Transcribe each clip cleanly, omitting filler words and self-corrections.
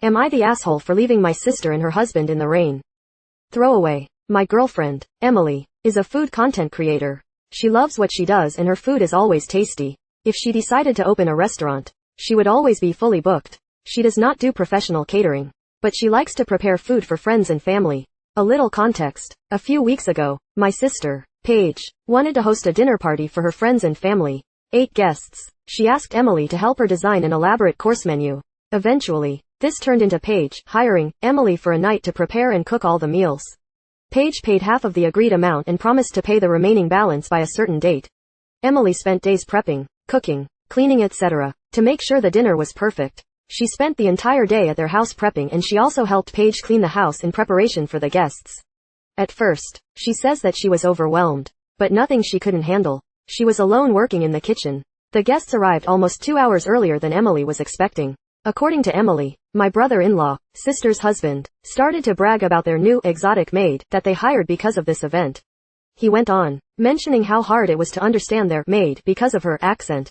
Am I the asshole for leaving my sister and her husband in the rain? Throwaway. My girlfriend, Emily, is a food content creator. She loves what she does and her food is always tasty. If she decided to open a restaurant, she would always be fully booked. She does not do professional catering, but she likes to prepare food for friends and family. A little context. A few weeks ago, my sister, Paige, wanted to host a dinner party for her friends and family. 8 guests. She asked Emily to help her design an elaborate course menu. Eventually, this turned into Paige hiring Emily for a night to prepare and cook all the meals. Paige paid half of the agreed amount and promised to pay the remaining balance by a certain date. Emily spent days prepping, cooking, cleaning, etc. to make sure the dinner was perfect. She spent the entire day at their house prepping, and she also helped Paige clean the house in preparation for the guests. At first, she says that she was overwhelmed, but nothing she couldn't handle. She was alone working in the kitchen. The guests arrived almost 2 hours earlier than Emily was expecting. According to Emily, my brother-in-law, sister's husband, started to brag about their new exotic maid that they hired because of this event. He went on, mentioning how hard it was to understand their maid because of her accent,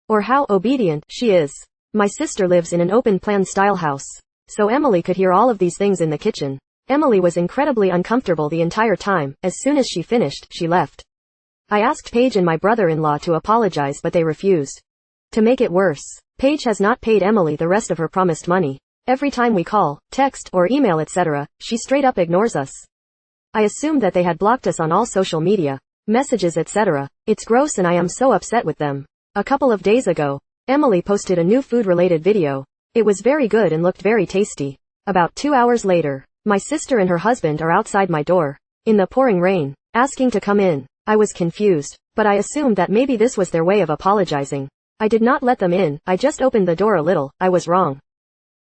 or how obedient she is. My sister lives in an open-plan style house, so Emily could hear all of these things in the kitchen. Emily was incredibly uncomfortable the entire time. As soon as she finished, she left. I asked Paige and my brother-in-law to apologize, but they refused. To make it worse, Paige has not paid Emily the rest of her promised money. Every time we call, text, or email, etc., she straight up ignores us. I assumed that they had blocked us on all social media, messages, etc. It's gross and I am so upset with them. A couple of days ago, Emily posted a new food-related video. It was very good and looked very tasty. About 2 hours later, my sister and her husband are outside my door, in the pouring rain, asking to come in. I was confused, but I assumed that maybe this was their way of apologizing. I did not let them in, I just opened the door a little. I was wrong.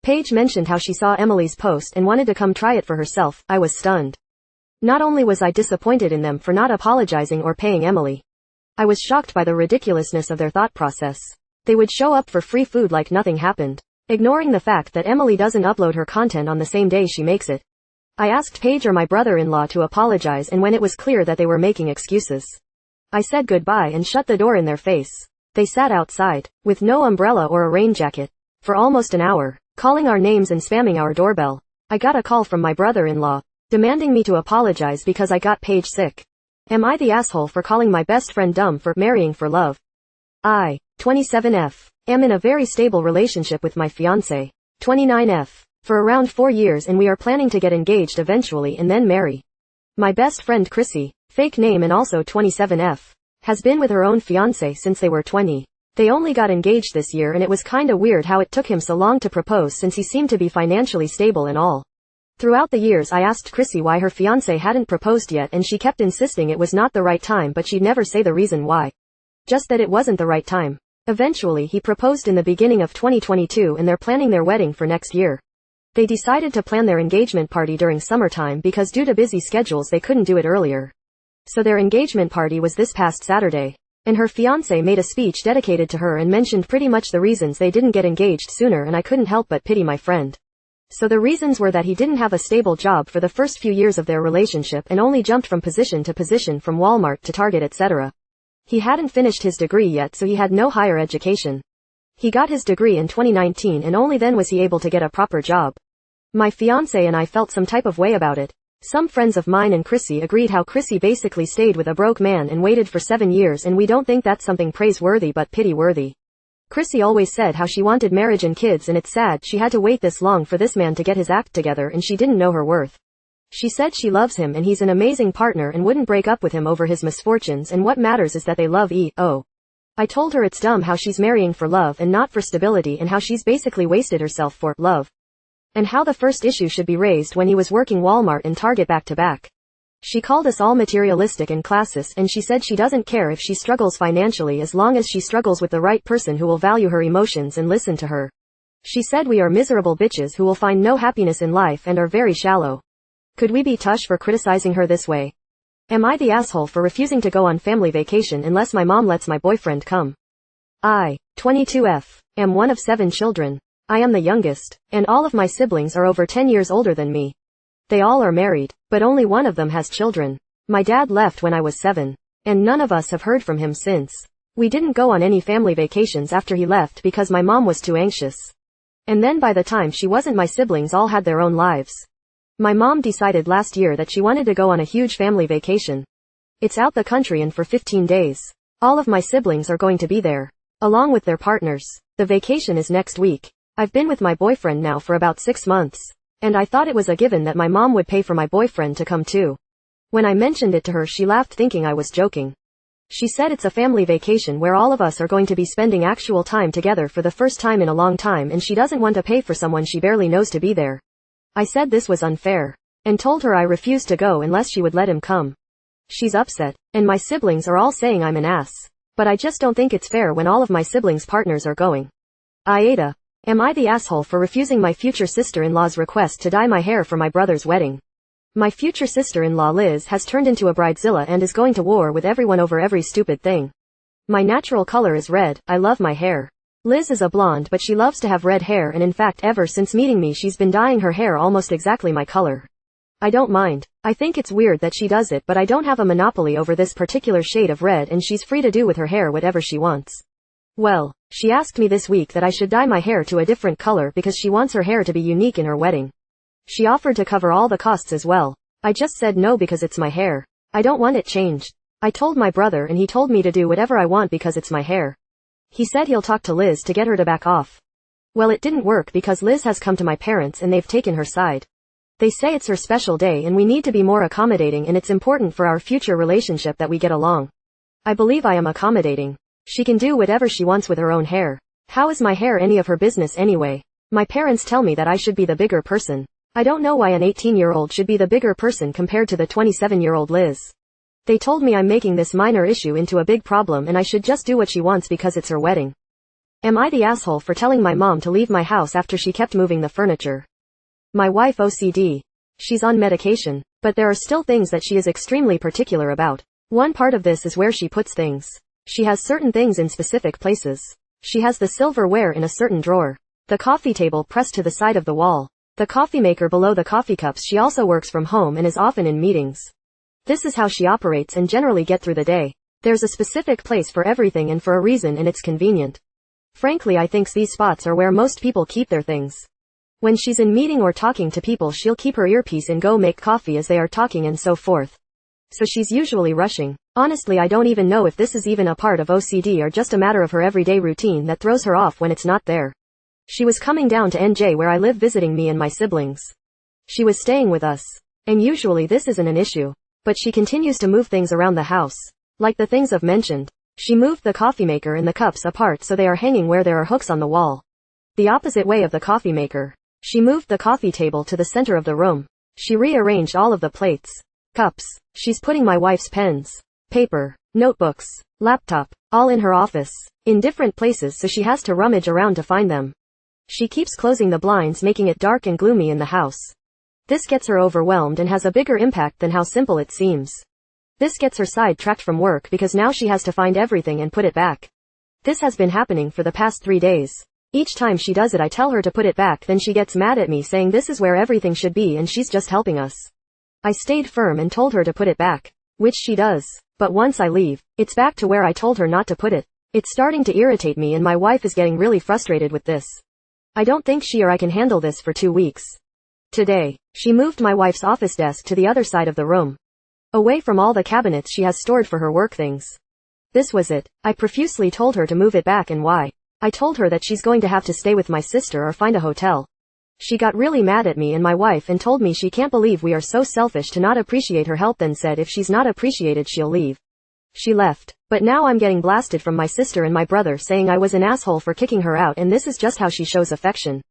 Paige mentioned how she saw Emily's post and wanted to come try it for herself. I was stunned. Not only was I disappointed in them for not apologizing or paying Emily, I was shocked by the ridiculousness of their thought process. They would show up for free food like nothing happened, ignoring the fact that Emily doesn't upload her content on the same day she makes it. I asked Paige or my brother-in-law to apologize, and when it was clear that they were making excuses, I said goodbye and shut the door in their face. They sat outside, with no umbrella or a rain jacket, for almost an hour, calling our names and spamming our doorbell. I got a call from my brother-in-law, demanding me to apologize because I got Paige sick. Am I the asshole for calling my best friend dumb for marrying for love? I, 27F, am in a very stable relationship with my fiancé, 29F, for around 4 years, and we are planning to get engaged eventually and then marry. My best friend Chrissy, fake name and also 27F, has been with her own fiancé since they were 20. They only got engaged this year, and it was kinda weird how it took him so long to propose since he seemed to be financially stable and all. Throughout the years I asked Chrissy why her fiancé hadn't proposed yet, and she kept insisting it was not the right time, but she'd never say the reason why. Just that it wasn't the right time. Eventually he proposed in the beginning of 2022 and they're planning their wedding for next year. They decided to plan their engagement party during summertime because due to busy schedules they couldn't do it earlier. So their engagement party was this past Saturday, and her fiancé made a speech dedicated to her and mentioned pretty much the reasons they didn't get engaged sooner, and I couldn't help but pity my friend. So the reasons were that he didn't have a stable job for the first few years of their relationship and only jumped from position to position from Walmart to Target, etc. He hadn't finished his degree yet, so he had no higher education. He got his degree in 2019 and only then was he able to get a proper job. My fiancé and I felt some type of way about it. Some friends of mine and Chrissy agreed how Chrissy basically stayed with a broke man and waited for 7 years, and we don't think that's something praiseworthy but pity-worthy. Chrissy always said how she wanted marriage and kids, and it's sad she had to wait this long for this man to get his act together, and she didn't know her worth. She said she loves him and he's an amazing partner and wouldn't break up with him over his misfortunes, and what matters is that they love E.O. I told her it's dumb how she's marrying for love and not for stability, and how she's basically wasted herself for love. And how the first issue should be raised when he was working Walmart and Target back to back. She called us all materialistic and classist, and she said she doesn't care if she struggles financially as long as she struggles with the right person who will value her emotions and listen to her. She said we are miserable bitches who will find no happiness in life and are very shallow. Could we be tush for criticizing her this way? Am I the asshole for refusing to go on family vacation unless my mom lets my boyfriend come? I, 22F, am one of 7 children. I am the youngest, and all of my siblings are over 10 years older than me. They all are married, but only one of them has children. My dad left when I was 7, and none of us have heard from him since. We didn't go on any family vacations after he left because my mom was too anxious. And then by the time she wasn't, my siblings all had their own lives. My mom decided last year that she wanted to go on a huge family vacation. It's out the country and for 15 days. All of my siblings are going to be there, along with their partners. The vacation is next week. I've been with my boyfriend now for about 6 months, and I thought it was a given that my mom would pay for my boyfriend to come too. When I mentioned it to her, she laughed thinking I was joking. She said it's a family vacation where all of us are going to be spending actual time together for the first time in a long time, and she doesn't want to pay for someone she barely knows to be there. I said this was unfair, and told her I refused to go unless she would let him come. She's upset, and my siblings are all saying I'm an ass. But I just don't think it's fair when all of my siblings' partners are going. Aita. Am I the asshole for refusing my future sister-in-law's request to dye my hair for my brother's wedding? My future sister-in-law Liz has turned into a bridezilla and is going to war with everyone over every stupid thing. My natural color is red. I love my hair. Liz is a blonde, but she loves to have red hair, and in fact ever since meeting me she's been dyeing her hair almost exactly my color. I don't mind. I think it's weird that she does it, but I don't have a monopoly over this particular shade of red, and she's free to do with her hair whatever she wants. Well, she asked me this week that I should dye my hair to a different color because she wants her hair to be unique in her wedding. She offered to cover all the costs as well. I just said no because it's my hair. I don't want it changed. I told my brother and he told me to do whatever I want because it's my hair. He said he'll talk to Liz to get her to back off. Well, it didn't work because Liz has come to my parents and they've taken her side. They say it's her special day and we need to be more accommodating, and it's important for our future relationship that we get along. I believe I am accommodating. She can do whatever she wants with her own hair. How is my hair any of her business anyway? My parents tell me that I should be the bigger person. I don't know why an 18-year-old should be the bigger person compared to the 27-year-old Liz. They told me I'm making this minor issue into a big problem and I should just do what she wants because it's her wedding. Am I the asshole for telling my mom to leave my house after she kept moving the furniture? My wife OCD. She's on medication, but there are still things that she is extremely particular about. One part of this is where she puts things. She has certain things in specific places. She has the silverware in a certain drawer. The coffee table pressed to the side of the wall. The coffee maker below the coffee cups. She also works from home and is often in meetings. This is how she operates and generally get through the day. There's a specific place for everything and for a reason, and it's convenient. Frankly, I think these spots are where most people keep their things. When she's in meeting or talking to people, she'll keep her earpiece and go make coffee as they are talking and so forth. So she's usually rushing. Honestly, I don't even know if this is even a part of OCD or just a matter of her everyday routine that throws her off when it's not there. She was coming down to NJ where I live visiting me and my siblings. She was staying with us. And usually this isn't an issue. But she continues to move things around the house. Like the things I've mentioned. She moved the coffee maker and the cups apart so they are hanging where there are hooks on the wall. The opposite way of the coffee maker. She moved the coffee table to the center of the room. She rearranged all of the plates, cups. She's putting my wife's pens, paper, notebooks, laptop, all in her office, in different places so she has to rummage around to find them. She keeps closing the blinds, making it dark and gloomy in the house. This gets her overwhelmed and has a bigger impact than how simple it seems. This gets her sidetracked from work because now she has to find everything and put it back. This has been happening for the past 3 days. Each time she does it, I tell her to put it back, then she gets mad at me saying this is where everything should be and she's just helping us. I stayed firm and told her to put it back, which she does. But once I leave, it's back to where I told her not to put it. It's starting to irritate me and my wife is getting really frustrated with this. I don't think she or I can handle this for 2 weeks. Today, she moved my wife's office desk to the other side of the room, away from all the cabinets she has stored for her work things. This was it. I profusely told her to move it back and why. I told her that she's going to have to stay with my sister or find a hotel. She got really mad at me and my wife and told me she can't believe we are so selfish to not appreciate her help, then said if she's not appreciated she'll leave. She left. But now I'm getting blasted from my sister and my brother saying I was an asshole for kicking her out, and this is just how she shows affection.